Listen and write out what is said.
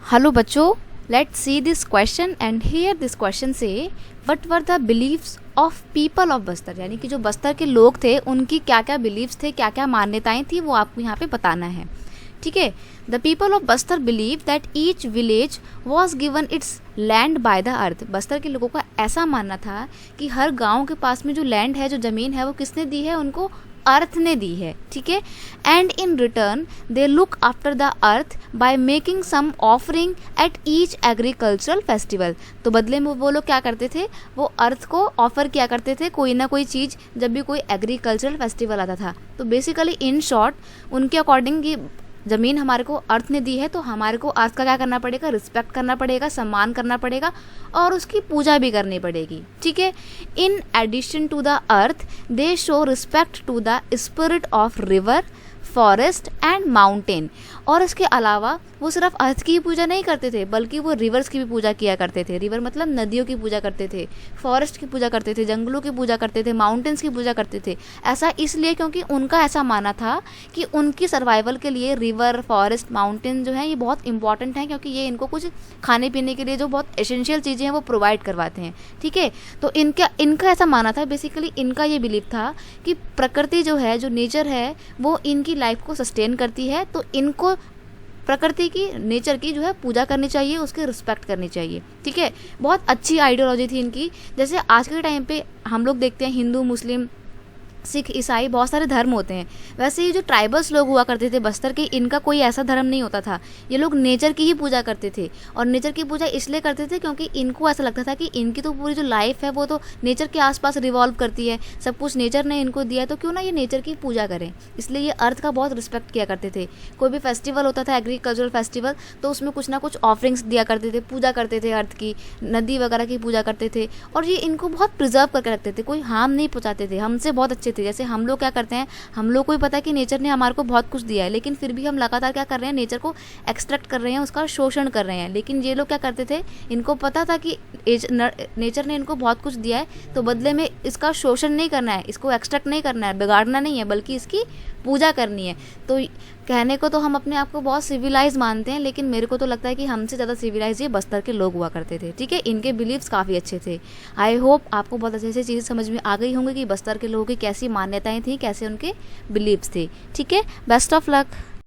Hello बच्चों, let's see this question and here this question से what were the beliefs of people of Bastar, यानी कि जो बस्तर के लोग थे उनकी क्या क्या बिलीव्स थे, क्या क्या मान्यताएं थी, वो आपको यहाँ पे बताना है। ठीक है। The people of Bastar believe that each village was given it's land by the earth. Bastar के लोगों का ऐसा मानना था कि हर गांव के पास में जो लैंड है, जो ज़मीन है, वो किसने दी है? उनको अर्थ ने दी है। ठीक है। And in return they look after the earth by making some offering at each agricultural festival. तो बदले में वो लोग क्या करते थे? वो अर्थ को ऑफर किया करते थे कोई ना कोई चीज़, जब भी कोई एग्रीकल्चरल फेस्टिवल आता था। तो बेसिकली इन शॉर्ट उनके अकॉर्डिंग कि ज़मीन हमारे को अर्थ ने दी है, तो हमारे को अर्थ का क्या करना पड़ेगा? रिस्पेक्ट करना पड़ेगा, सम्मान करना पड़ेगा और उसकी पूजा भी करनी पड़ेगी। ठीक है। In addition to the earth they show respect to the spirit of river, forest and mountain. और इसके अलावा वो सिर्फ अर्थ की ही पूजा नहीं करते थे, बल्कि वो रिवर्स की भी पूजा किया करते थे। रिवर मतलब नदियों की पूजा करते थे, फॉरेस्ट की पूजा करते थे, जंगलों की पूजा करते थे, माउंटेन्स की पूजा करते थे। ऐसा इसलिए क्योंकि उनका ऐसा मानना था कि उनकी सर्वाइवल के लिए रिवर, फॉरेस्ट, माउंटेन जो है ये बहुत इंपॉर्टेंट हैं, क्योंकि ये इनको कुछ खाने पीने के लिए जो बहुत एसेंशियल चीज़ें हैं वो प्रोवाइड करवाते हैं। ठीक है। तो इनका ऐसा मानना था, बेसिकली इनका ये बिलीव था कि प्रकृति जो है, जो नेचर है, वो इनकी लाइफ को सस्टेन करती है। तो इनको प्रकृति की, नेचर की जो है पूजा करनी चाहिए, उसकी रिस्पेक्ट करनी चाहिए। ठीक है। बहुत अच्छी आइडियोलॉजी थी इनकी। जैसे आज के टाइम पे हम लोग देखते हैं हिंदू, मुस्लिम, सिख, ईसाई, बहुत सारे धर्म होते हैं। वैसे ये जो ट्राइबल्स लोग हुआ करते थे बस्तर के, इनका कोई ऐसा धर्म नहीं होता था। ये लोग नेचर की ही पूजा करते थे, और नेचर की पूजा इसलिए करते थे क्योंकि इनको ऐसा लगता था कि इनकी तो पूरी जो लाइफ है वो तो नेचर के आसपास रिवॉल्व करती है, सब कुछ नेचर ने इनको दिया है, तो क्यों ना ये नेचर की पूजा करें। इसलिए ये अर्थ का बहुत रिस्पेक्ट किया करते थे। कोई भी फेस्टिवल होता था, एग्रीकल्चरल फेस्टिवल, तो उसमें कुछ ना कुछ ऑफरिंग्स दिया करते थे, पूजा करते थे, अर्थ की, नदी वगैरह की पूजा करते थे। और ये इनको बहुत प्रिजर्व करके रखते थे, कोई हार्म नहीं पहुँचाते थे, हमसे बहुत अच्छे थे। जैसे हम लोग क्या करते हैं, हम लोग को भी पता है कि नेचर ने हमारे को बहुत कुछ दिया है, लेकिन फिर भी हम लगातार क्या कर रहे हैं? नेचर को एक्सट्रैक्ट कर रहे हैं, उसका शोषण कर रहे हैं। लेकिन ये लोग क्या करते थे? इनको पता था कि नेचर ने इनको बहुत कुछ दिया है, तो बदले में इसका शोषण नहीं करना है, इसको एक्सट्रैक्ट नहीं करना है, बिगाड़ना नहीं है, बल्कि इसकी पूजा करनी है। तो कहने को तो हम अपने आप को बहुत सिविलाइज मानते हैं, लेकिन मेरे को तो लगता है कि हमसे ज़्यादा सिविलाइज ये बस्तर के लोग हुआ करते थे। ठीक है। इनके बिलीव्स काफ़ी अच्छे थे। आई होप आपको बहुत अच्छे से चीज़ें समझ में आ गई होंगी कि बस्तर के लोगों की कैसी मान्यताएं थी, कैसे उनके बिलीव्स थे। ठीक है। Best of luck.